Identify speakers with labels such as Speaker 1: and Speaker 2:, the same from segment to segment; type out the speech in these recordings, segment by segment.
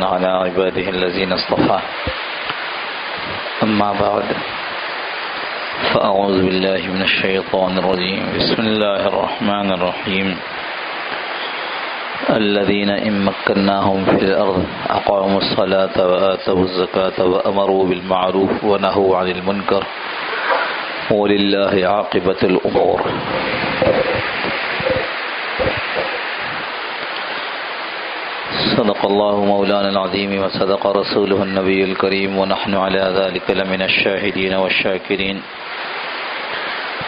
Speaker 1: على عباده الذين اصطفى أما بعد فأعوذ بالله من الشيطان الرجيم بسم الله الرحمن الرحيم الذين إن مكناهم في الأرض أقاموا الصلاة وآتوا الزكاة وأمروا بالمعروف ونهوا عن المنكر ولله عاقبة الأمور. صدق الله مولانا العظيم وصدق رسوله النبي الكريم ونحن على ذلك لمن الشاهدين والشاكرين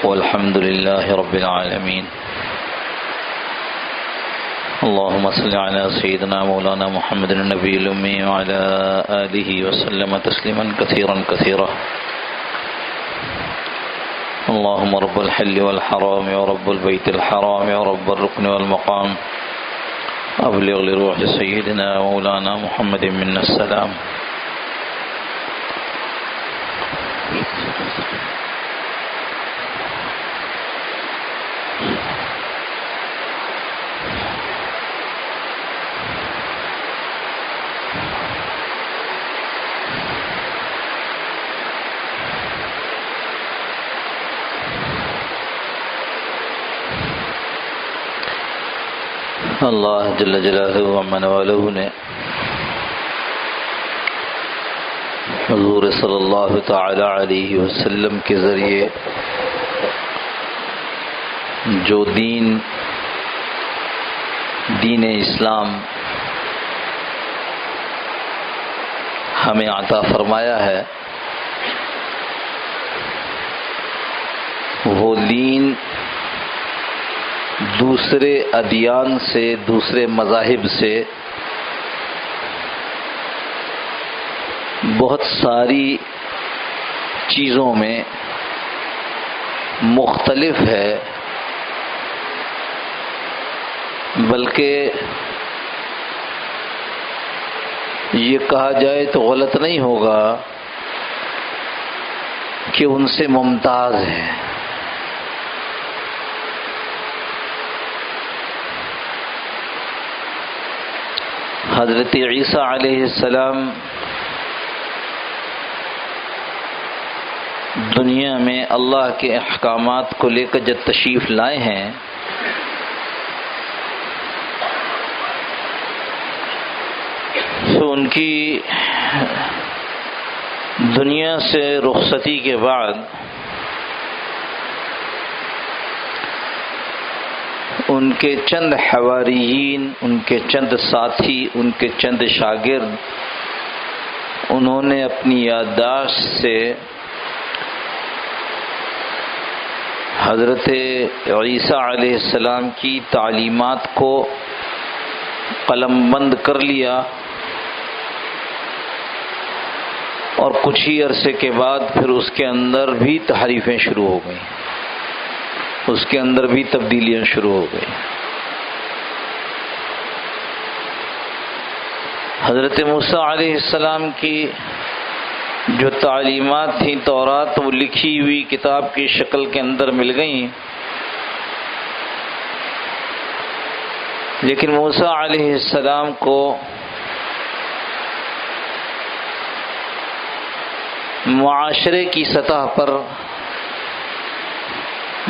Speaker 1: والحمد لله رب العالمين. اللهم صل على سيدنا مولانا محمد النبي الأمي وعلى آله وسلم تسليما كثيرا كثيرا. اللهم رب الحل والحرام ورب البيت الحرام ورب الركن والمقام أبلغ لروح سيدنا مولانا محمد منا السلام. اللہ جل جلالہ و من والہ نے حضور صلی اللہ تعالی علیہ وسلم کے ذریعے جو دین اسلام ہمیں عطا فرمایا ہے، وہ دین دوسرے ادیان سے، دوسرے مذاہب سے بہت ساری چیزوں میں مختلف ہے، بلکہ یہ کہا جائے تو غلط نہیں ہوگا کہ ان سے ممتاز ہے۔ حضرت عیسیٰ علیہ السلام دنیا میں اللہ کے احکامات کو لے کر جب تشریف لائے ہیں تو ان کی دنیا سے رخصتی کے بعد ان کے چند حواریین، ان کے چند ساتھی، ان کے چند شاگرد، انہوں نے اپنی یادداشت سے حضرت عیسیٰ علیہ السلام کی تعلیمات کو قلم بند کر لیا، اور کچھ ہی عرصے کے بعد پھر اس کے اندر بھی تحریفیں شروع ہو گئیں، اس کے اندر بھی تبدیلیاں شروع ہو گئی۔ حضرت موسیٰ علیہ السلام کی جو تعلیمات تھیں تورات، وہ لکھی ہوئی کتاب کی شکل کے اندر مل گئیں، لیکن موسیٰ علیہ السلام کو معاشرے کی سطح پر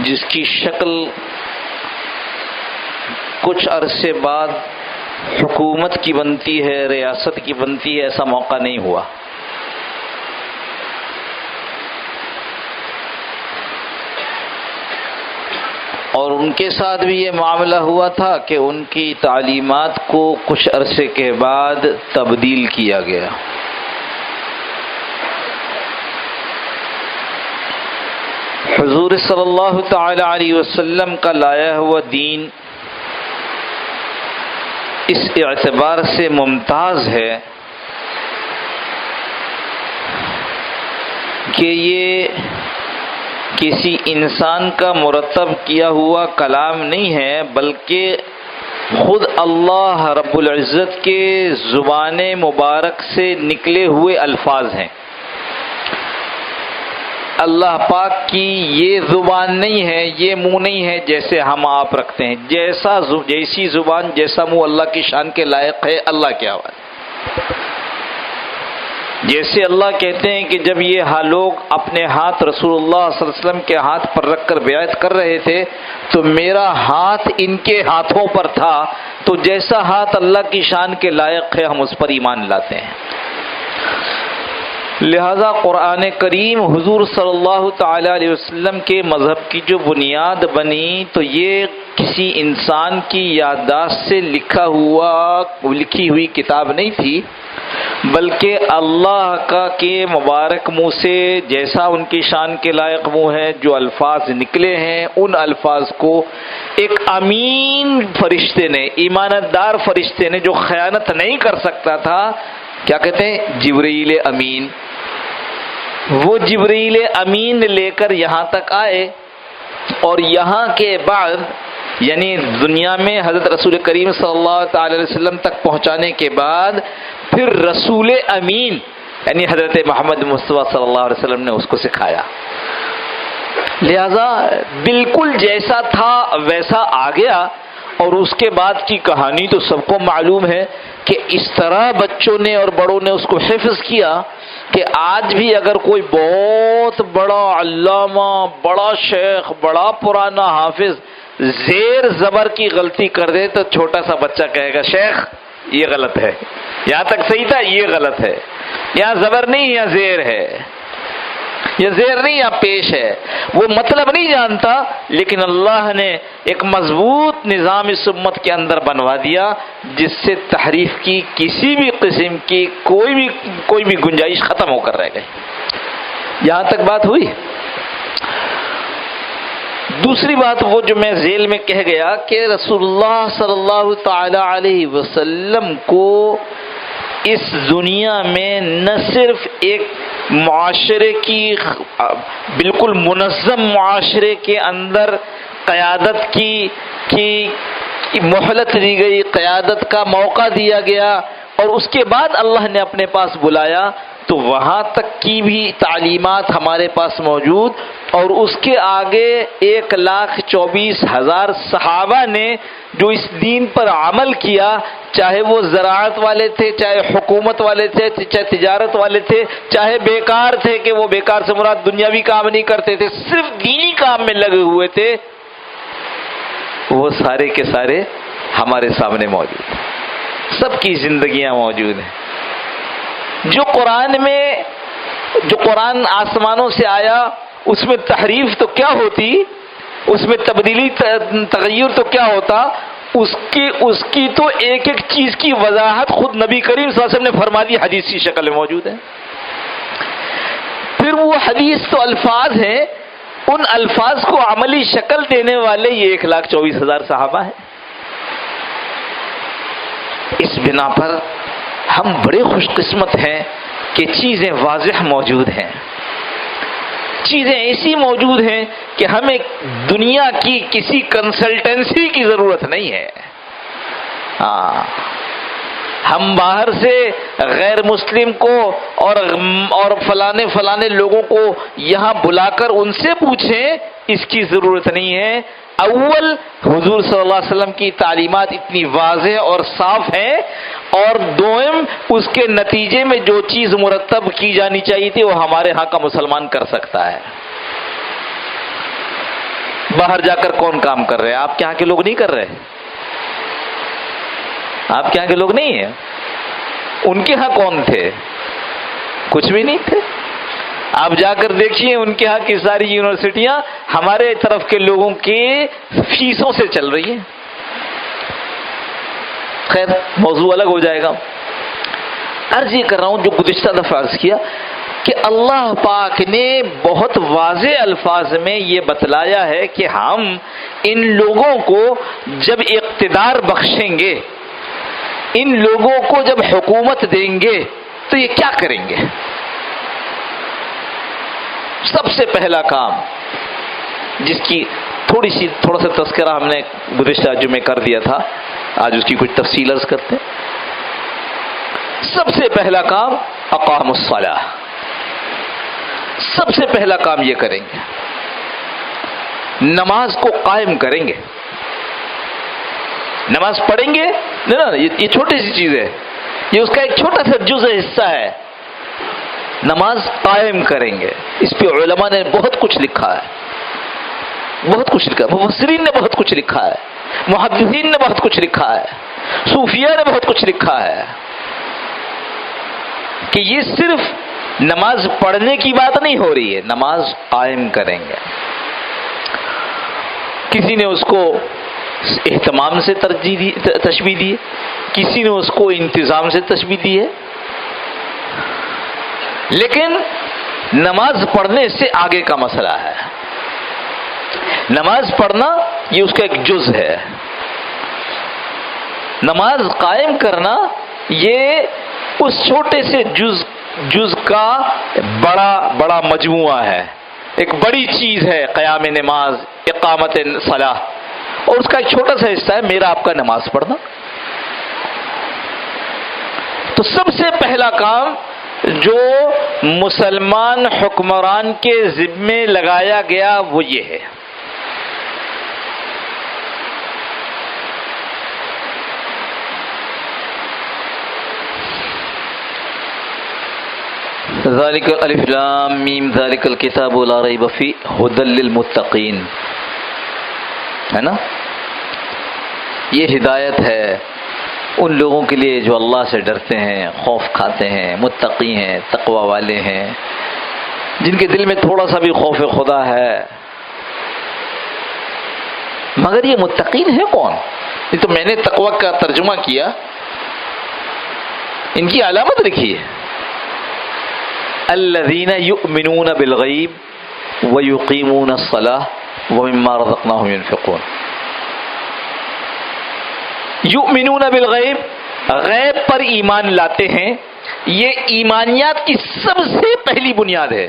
Speaker 1: جس کی شکل کچھ عرصے بعد حکومت کی بنتی ہے، ریاست کی بنتی ہے، ایسا موقع نہیں ہوا۔ اور ان کے ساتھ بھی یہ معاملہ ہوا تھا کہ ان کی تعلیمات کو کچھ عرصے کے بعد تبدیل کیا گیا۔ حضور صلی اللہ تعالی علیہ وسلم کا لایا ہوا دین اس اعتبار سے ممتاز ہے کہ یہ کسی انسان کا مرتب کیا ہوا کلام نہیں ہے، بلکہ خود اللہ رب العزت کے زبان مبارک سے نکلے ہوئے الفاظ ہیں۔ اللہ پاک کی یہ زبان نہیں ہے، یہ منہ نہیں ہے جیسے ہم آپ رکھتے ہیں، جیسی زبان جیسا منہ اللہ کی شان کے لائق ہے، اللہ کی آواز۔ جیسے اللہ کہتے ہیں کہ جب یہ لوگ اپنے ہاتھ رسول اللہ صلی اللہ علیہ وسلم کے ہاتھ پر رکھ کر بیعت کر رہے تھے تو میرا ہاتھ ان کے ہاتھوں پر تھا، تو جیسا ہاتھ اللہ کی شان کے لائق ہے ہم اس پر ایمان لاتے ہیں۔ لہذا قرآن کریم حضور صلی اللہ تعالی علیہ وسلم کے مذہب کی جو بنیاد بنی تو یہ کسی انسان کی یادداشت سے لکھی ہوئی کتاب نہیں تھی، بلکہ اللہ کا کے مبارک منہ سے جیسا ان کی شان کے لائق منہ ہے جو الفاظ نکلے ہیں، ان الفاظ کو ایک امین فرشتے نے، ایمانت دار فرشتے نے جو خیانت نہیں کر سکتا تھا، کیا کہتے ہیں، جبرائیل امین، وہ جبرائیل امین لے کر یہاں تک آئے، اور یہاں کے بعد یعنی دنیا میں حضرت رسول کریم صلی اللہ تعالی علیہ وسلم تک پہنچانے کے بعد پھر رسول امین یعنی حضرت محمد مصطفیٰ صلی اللہ علیہ وسلم نے اس کو سکھایا۔ لہذا بالکل جیسا تھا ویسا آ گیا، اور اس کے بعد کی کہانی تو سب کو معلوم ہے کہ اس طرح بچوں نے اور بڑوں نے اس کو حفظ کیا کہ آج بھی اگر کوئی بہت بڑا علامہ، بڑا شیخ، بڑا پرانا حافظ زیر زبر کی غلطی کر دے تو چھوٹا سا بچہ کہے گا شیخ یہ غلط ہے، یہاں تک صحیح تھا یہ غلط ہے، یہاں زبر نہیں یہاں زیر ہے، یہ زیر نہیں یہاں پیش ہے۔ وہ مطلب نہیں جانتا، لیکن اللہ نے ایک مضبوط نظام اس امت کے اندر بنوا دیا جس سے تحریف کی کسی بھی قسم کی کوئی بھی گنجائش ختم ہو کر رہ گئی۔ یہاں تک بات ہوئی۔ دوسری بات وہ جو میں ذیل میں کہہ گیا کہ رسول اللہ صلی اللہ تعالی علیہ وسلم کو اس دنیا میں نہ صرف ایک معاشرے کی بالکل منظم معاشرے کے اندر قیادت کی مہلت دی گئی، قیادت کا موقع دیا گیا، اور اس کے بعد اللہ نے اپنے پاس بلایا تو وہاں تک کی بھی تعلیمات ہمارے پاس موجود، اور اس کے آگے 1,24,000 صحابہ نے جو اس دین پر عمل کیا، چاہے وہ زراعت والے تھے، چاہے حکومت والے تھے، چاہے تجارت والے تھے، چاہے بیکار تھے کہ وہ بیکار سے مراد دنیاوی کام نہیں کرتے تھے، صرف دینی کام میں لگے ہوئے تھے، وہ سارے کے سارے ہمارے سامنے موجود ہیں، سب کی زندگیاں موجود ہیں۔ جو قرآن آسمانوں سے آیا اس میں تحریف تو کیا ہوتی، اس میں تبدیلی تغیر تو کیا ہوتا، اس کی تو ایک ایک چیز کی وضاحت خود نبی کریم صلی اللہ علیہ وسلم نے فرما دی، حدیث کی شکل میں موجود ہے۔ پھر وہ حدیث تو الفاظ ہیں، ان الفاظ کو عملی شکل دینے والے یہ 1,24,000 صحابہ ہیں۔ اس بنا پر ہم بڑے خوش قسمت ہیں کہ چیزیں واضح موجود ہیں، چیزیں ایسی موجود ہیں کہ ہمیں دنیا کی کسی کنسلٹنسی کی ضرورت نہیں ہے۔ ہم باہر سے غیر مسلم کو اور فلانے لوگوں کو یہاں بلا کر ان سے پوچھیں، اس کی ضرورت نہیں ہے۔ اول حضور صلی اللہ علیہ وسلم کی تعلیمات اتنی واضح اور صاف ہیں، اور دوم اس کے نتیجے میں جو چیز مرتب کی جانی چاہیے تھی وہ ہمارے ہاں کا مسلمان کر سکتا ہے۔ باہر جا کر کون کام کر رہے ہیں؟ آپ کے ہاں کے لوگ نہیں کر رہے، آپ کے ہاں کے لوگ نہیں ہیں، ان کے ہاں کون تھے؟ کچھ بھی نہیں تھے۔ آپ جا کر دیکھیے ان کے ہاں کی ساری یونیورسٹیاں ہمارے طرف کے لوگوں کی فیسوں سے چل رہی ہیں۔ خیر موضوع الگ ہو جائے گا۔ عرض یہ کر رہا ہوں جو گزشتہ دفعہ عرض کیا کہ اللہ پاک نے بہت واضح الفاظ میں یہ بتلایا ہے کہ ہم ان لوگوں کو جب اقتدار بخشیں گے، ان لوگوں کو جب حکومت دیں گے تو یہ کیا کریں گے۔ سب سے پہلا کام جس کی تھوڑا سا تذکرہ ہم نے گزشتہ جمعے کر دیا تھا، آج اس کی کچھ تفصیل عرض کرتے ہیں۔ سب سے پہلا کام اقام الصلاۃ، سب سے پہلا کام یہ کریں گے، نماز کو قائم کریں گے۔ نماز پڑھیں گے، نہیں نا، یہ چھوٹی سی چیز ہے، یہ اس کا ایک چھوٹا سا جزء حصہ ہے. نماز قائم کریں گے، اس پہ علماء نے بہت کچھ لکھا ہے، بہت کچھ لکھا ہے. مفسرین نے بہت کچھ لکھا ہے، محدثین نے بہت کچھ لکھا ہے، صوفیاء نے بہت کچھ لکھا ہے کہ یہ صرف نماز پڑھنے کی بات نہیں ہو رہی ہے، نماز قائم کریں گے. کسی نے اس کو اہتمام سے تشبیہ دی، کسی نے اس کو انتظام سے تشبیہ دی ہے، لیکن نماز پڑھنے سے آگے کا مسئلہ ہے. نماز پڑھنا یہ اس کا ایک جز ہے، نماز قائم کرنا یہ اس چھوٹے سے جز کا بڑا مجموعہ ہے، ایک بڑی چیز ہے قیام نماز، اقامت صلاح، اور اس کا ایک چھوٹا سا حصہ ہے میرا آپ کا نماز پڑھنا. تو سب سے پہلا کام جو مسلمان حکمران کے ذمے لگایا گیا وہ یہ ہے. ذالک الف لام میم ذالک الکتاب لا ریب فیہ ھدی للمتقین، ہے نا؟ یہ ہدایت ہے ان لوگوں کے لیے جو اللہ سے ڈرتے ہیں، خوف کھاتے ہیں، متقی ہیں، تقوی والے ہیں، جن کے دل میں تھوڑا سا بھی خوف خدا ہے. مگر یہ متقین ہے کون؟ یہ تو میں نے تقوی کا ترجمہ کیا، ان کی علامت لکھی ہے الذین یؤمنون بالغیب ویقیمون الصلاۃ ومما رزقناہم ینفقون. یؤمنون بالغیب، غیب پر ایمان لاتے ہیں، یہ ایمانیات کی سب سے پہلی بنیاد ہے.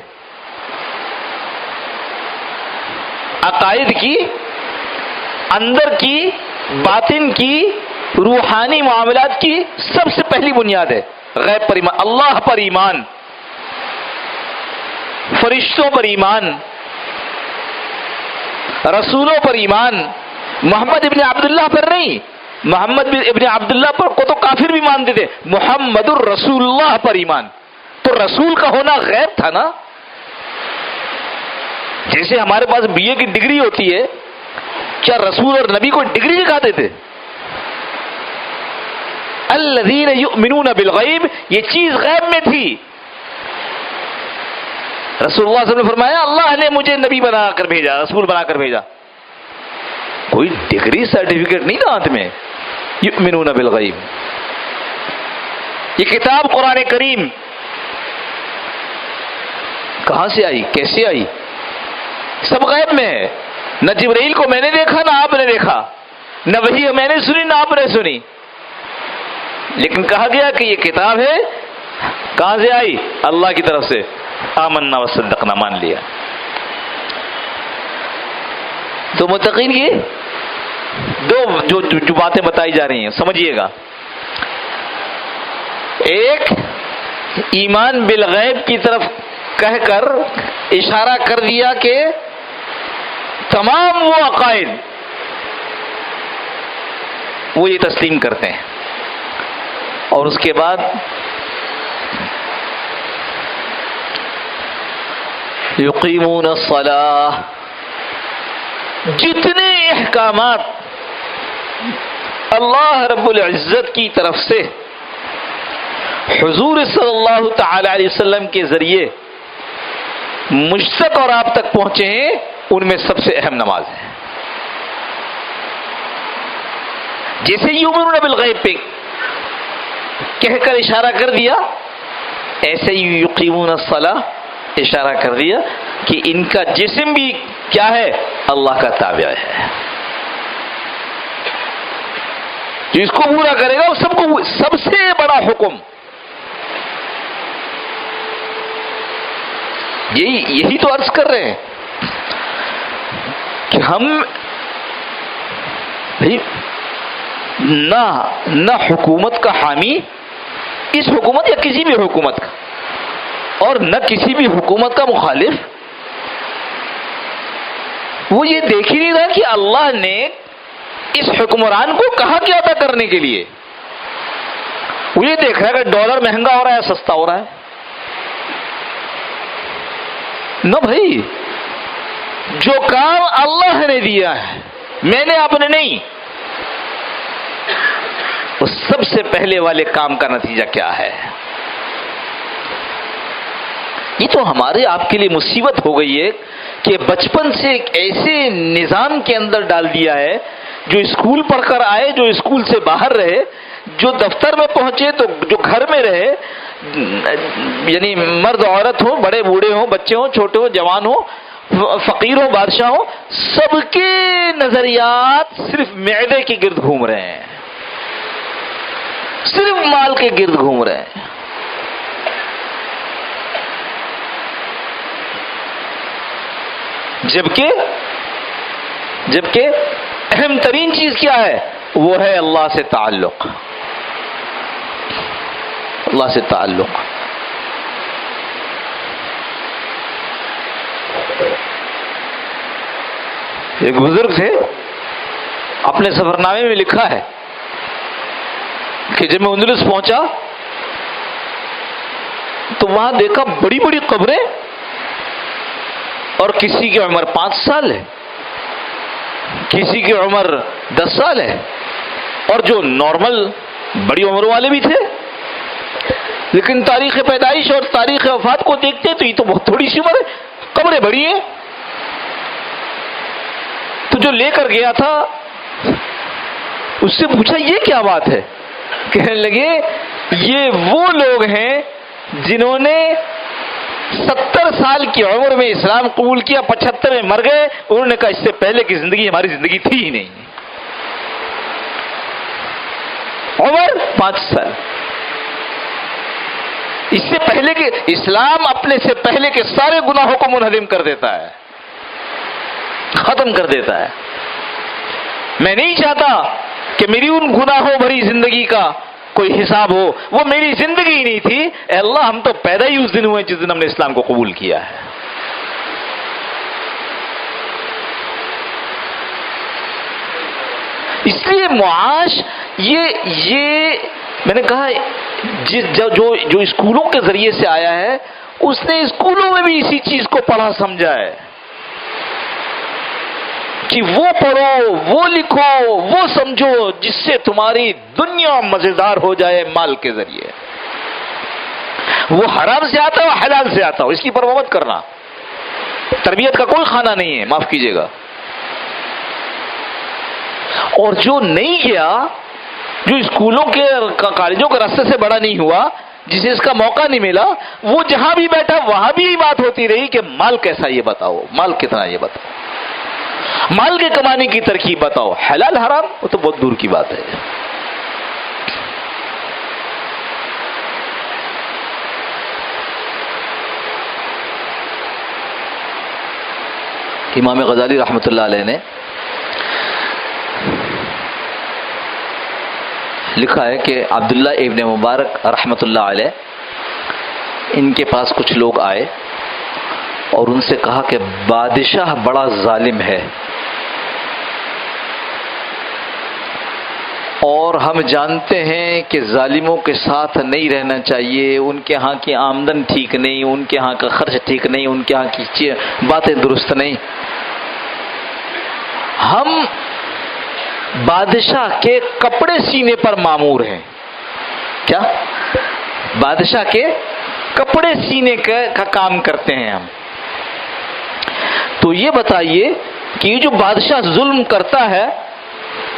Speaker 1: عقائد کی، اندر کی، باطن کی، روحانی معاملات کی سب سے پہلی بنیاد ہے غیب پر ایمان. اللہ پر ایمان، فرشتوں پر ایمان، رسولوں پر ایمان. محمد ابن عبداللہ پر نہیں، محمد ابن عبداللہ پر کو تو کافر بھی مانتے تھے، محمد الرسول اللہ پر ایمان. تو رسول کا ہونا غیب تھا نا. جیسے ہمارے پاس BA کی ڈگری ہوتی ہے، کیا رسول اور نبی کو ڈگری دکھاتے تھے؟ الذین یؤمنون بالغیب، یہ چیز غیب میں تھی. رسول اللہ صلی اللہ علیہ وسلم نے فرمایا اللہ نے مجھے نبی بنا کر بھیجا، رسول بنا کر بھیجا. کوئی ڈگری سرٹیفکیٹ نہیں نا ہاتھ میں. یؤمنون بالغیب، یہ کتاب قرآن کریم کہاں سے آئی، کیسے آئی؟ سب غیب میں ہے. نہ جبرائیل کو میں نے دیکھا، نہ آپ نے دیکھا، نہ وحی میں نے سنی، نہ آپ نے سنی، لیکن کہا گیا کہ یہ کتاب ہے. کہاں سے آئی؟ اللہ کی طرف سے. آمنا وصدقنا، مان لیا. تو متقین کی دو جو باتیں بتائی جا رہی ہیں سمجھیے گا. ایک، ایمان بالغیب کی طرف کہہ کر اشارہ کر دیا کہ تمام وہ عقائد وہ یہ تسلیم کرتے ہیں، اور اس کے بعد یقیمون الصلاۃ، جتنے احکامات اللہ رب العزت کی طرف سے حضور صلی اللہ تعالی علیہ وسلم کے ذریعے مجھ تک اور آپ تک پہنچے ہیں، ان میں سب سے اہم نماز ہے. جیسے یؤمنون بالغیب پہ کہہ کر اشارہ کر دیا، ایسے ہی یقیمون الصلاۃ اشارہ کر دیا کہ ان کا جسم بھی کیا ہے، اللہ کا تابع ہے. جو اس کو پورا کرے گا وہ سب سے بڑا حکم یہی تو عرض کر رہے ہیں کہ ہم نہ حکومت کا حامی، اس حکومت یا کسی بھی حکومت کا، اور نہ کسی بھی حکومت کا مخالف. وہ یہ دیکھ ہی نہیں رہا کہ اللہ نے اس حکمران کو کہا کیا تھا کرنے کے لیے. وہ یہ دیکھ رہا ہے کہ ڈالر مہنگا ہو رہا ہے سستا ہو رہا ہے. نہ بھائی، جو کام اللہ نے دیا ہے، میں نے آپ نے نہیں، اس سب سے پہلے والے کام کا نتیجہ کیا ہے؟ یہ تو ہمارے آپ کے لیے مصیبت ہو گئی ہے کہ بچپن سے ایک ایسے نظام کے اندر ڈال دیا ہے، جو اسکول پڑھ کر آئے، جو اسکول سے باہر رہے، جو دفتر میں پہنچے تو جو گھر میں رہے، یعنی مرد عورت ہو، بڑے بوڑھے ہوں، بچے ہوں، چھوٹے ہوں، جوان ہوں، فقیر ہوں، بادشاہ ہوں، سب کے نظریات صرف معدے کے گرد گھوم رہے ہیں، صرف مال کے گرد گھوم رہے ہیں. جبکہ اہم ترین چیز کیا ہے؟ وہ ہے اللہ سے تعلق. اللہ سے تعلق. ایک بزرگ تھے، اپنے سفرنامے میں لکھا ہے کہ جب میں اندلس پہنچا تو وہاں دیکھا بڑی بڑی قبریں، اور کسی کی عمر 5 سال ہے، کسی کی عمر 10 سال ہے، اور جو نارمل بڑی عمر والے بھی تھے. لیکن تاریخ پیدائش اور تاریخ وفات کو دیکھتے تو یہ تو بہت تھوڑی سی عمر ہے، قبریں بڑی ہیں. تو جو لے کر گیا تھا اس سے پوچھا یہ کیا بات ہے؟ کہنے لگے یہ وہ لوگ ہیں جنہوں نے 70 سال کی عمر میں اسلام قبول کیا، 75 میں مر گئے. انہوں نے کہا اس سے پہلے کی زندگی ہماری زندگی تھی ہی نہیں. عمر 5 سال. اس سے پہلے کے اسلام اپنے سے پہلے کے سارے گناہوں کو منہدم کر دیتا ہے، ختم کر دیتا ہے. میں نہیں چاہتا کہ میری ان گناہوں بھری زندگی کا کوئی حساب ہو، وہ میری زندگی ہی نہیں تھی. اے اللہ، ہم تو پیدا ہی اس دن ہوئے جس دن ہم نے اسلام کو قبول کیا ہے. اس لیے معاش یہ میں نے کہا جو اسکولوں کے ذریعے سے آیا ہے، اس نے اسکولوں میں بھی اسی چیز کو پڑھا سمجھا ہے کہ وہ پڑھو، وہ لکھو، وہ سمجھو جس سے تمہاری دنیا مزیدار ہو جائے مال کے ذریعے. وہ حرام سے آتا ہو حلال سے آتا ہو، اس کی پرواہ مت کرنا. تربیت کا کوئی خانہ نہیں ہے، معاف کیجیے گا. اور جو نہیں گیا، جو اسکولوں کے کالجوں کے راستے سے بڑا نہیں ہوا، جسے اس کا موقع نہیں ملا، وہ جہاں بھی بیٹھا وہاں بھی بات ہوتی رہی کہ مال کیسا یہ بتاؤ، مال کتنا یہ بتاؤ، مال کے کمانے کی ترکیب بتاؤ. حلال حرام وہ تو بہت دور کی بات ہے. امام غزالی رحمۃ اللہ علیہ نے لکھا ہے کہ عبداللہ ابن مبارک رحمۃ اللہ علیہ، ان کے پاس کچھ لوگ آئے اور ان سے کہا کہ بادشاہ بڑا ظالم ہے، اور ہم جانتے ہیں کہ ظالموں کے ساتھ نہیں رہنا چاہیے. ان کے ہاں کی آمدن ٹھیک نہیں، ان کے ہاں کا خرچ ٹھیک نہیں، ان کے ہاں کی باتیں درست نہیں. ہم بادشاہ کے کپڑے سینے پر مامور ہیں. کیا؟ بادشاہ کے کپڑے سینے کا کام کرتے ہیں ہم. تو یہ بتائیے کہ یہ جو بادشاہ ظلم کرتا ہے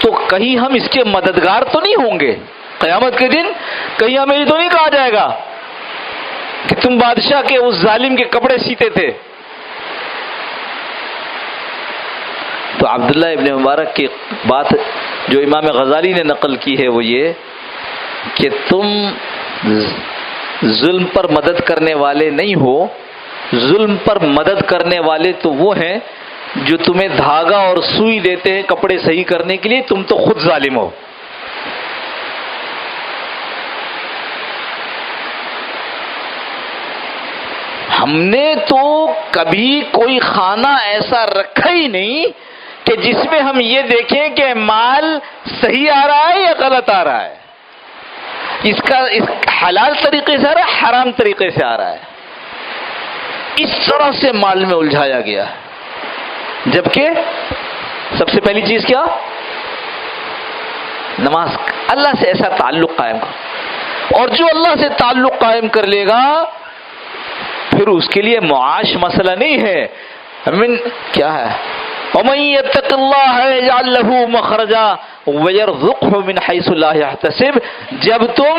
Speaker 1: تو کہیں ہم اس کے مددگار تو نہیں ہوں گے قیامت کے دن؟ کہیں ہمیں یہ تو نہیں کہا جائے گا کہ تم بادشاہ کے اس ظالم کے کپڑے سیتے تھے؟ تو عبداللہ ابن مبارک کی بات جو امام غزالی نے نقل کی ہے وہ یہ کہ تم ظلم پر مدد کرنے والے نہیں ہو. ظلم پر مدد کرنے والے تو وہ ہیں جو تمہیں دھاگا اور سوئی دیتے ہیں کپڑے صحیح کرنے کے لیے. تم تو خود ظالم ہو. ہم نے تو کبھی کوئی خانہ ایسا رکھا ہی نہیں کہ جس میں ہم یہ دیکھیں کہ مال صحیح آ رہا ہے یا غلط آ رہا ہے. اس حلال طریقے سے آ رہا ہے، حرام طریقے سے آ رہا ہے، اس طرح سے مال میں الجھایا گیا ہے۔ جبکہ سب سے پہلی چیز کیا؟ نماز، اللہ سے ایسا تعلق قائم کرو، اور جو اللہ سے تعلق قائم کر لے گا پھر اس کے لیے معاش مسئلہ نہیں ہے۔ کیا ہے؟ وَمَن يَتَّقِ اللَّهَ يَجْعَل لَّهُ مَخْرَجًا وَيَرْزُقْهُ مِنْ حَيْثُ لَا يَحْتَسِبُ، جب تم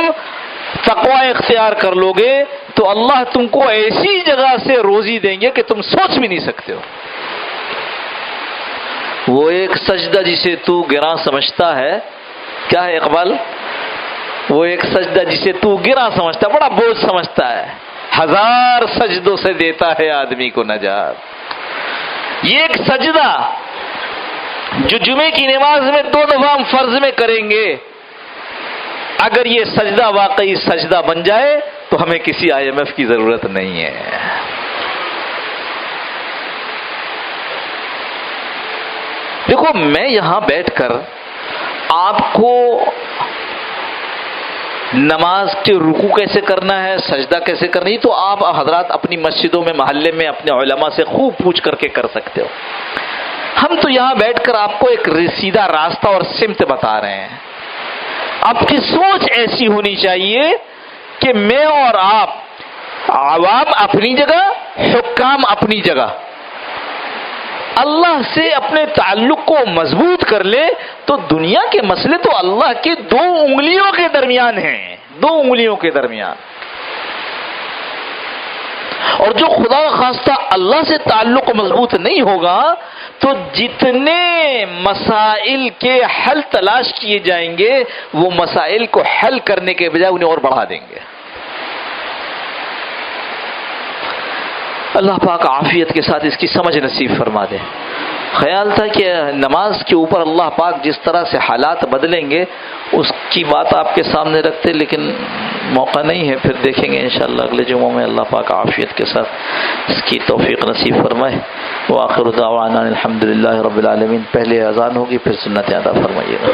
Speaker 1: تقوی اختیار کر لو گے تو اللہ تم کو ایسی جگہ سے روزی دیں گے کہ تم سوچ بھی نہیں سکتے ہو۔ وہ ایک سجدہ جسے تو گراں سمجھتا ہے، کیا ہے اقبال؟ وہ ایک سجدہ جسے تو گراں سمجھتا ہے، بڑا بوجھ سمجھتا ہے، 1000 سجدوں سے دیتا ہے آدمی کو نجات۔ یہ ایک سجدہ جو جمعے کی نماز میں 2 دفعہ ہم فرض میں کریں گے، اگر یہ سجدہ واقعی سجدہ بن جائے تو ہمیں کسی IMF کی ضرورت نہیں ہے۔ دیکھو میں یہاں بیٹھ کر آپ کو نماز کے رکوع کیسے کرنا ہے، سجدہ کیسے کرنا ہے، تو آپ حضرات اپنی مسجدوں میں، محلے میں اپنے علماء سے خوب پوچھ کر کے کر سکتے ہو۔ ہم تو یہاں بیٹھ کر آپ کو ایک سیدھا راستہ اور سمت بتا رہے ہیں۔ آپ کی سوچ ایسی ہونی چاہیے کہ میں اور آپ، عوام اپنی جگہ، حکام اپنی جگہ، اللہ سے اپنے تعلق کو مضبوط کر لے تو دنیا کے مسئلے تو اللہ کے 2 انگلیوں کے درمیان ہیں، 2 انگلیوں کے درمیان۔ اور جو خدا خواستہ اللہ سے تعلق مضبوط نہیں ہوگا تو جتنے مسائل کے حل تلاش کیے جائیں گے وہ مسائل کو حل کرنے کے بجائے انہیں اور بڑھا دیں گے۔ اللہ پاک عافیت کے ساتھ اس کی سمجھ نصیب فرما دے۔ خیال تھا کہ نماز کے اوپر اللہ پاک جس طرح سے حالات بدلیں گے اس کی بات آپ کے سامنے رکھتے، لیکن موقع نہیں ہے، پھر دیکھیں گے انشاءاللہ اگلے جمعوں میں۔ اللہ پاک عافیت کے ساتھ اس کی توفیق نصیب فرمائے۔ وآخر دعوانا الحمدللہ رب العالمین۔ پہلے اذان ہوگی پھر سنت ادا فرمائیے گا۔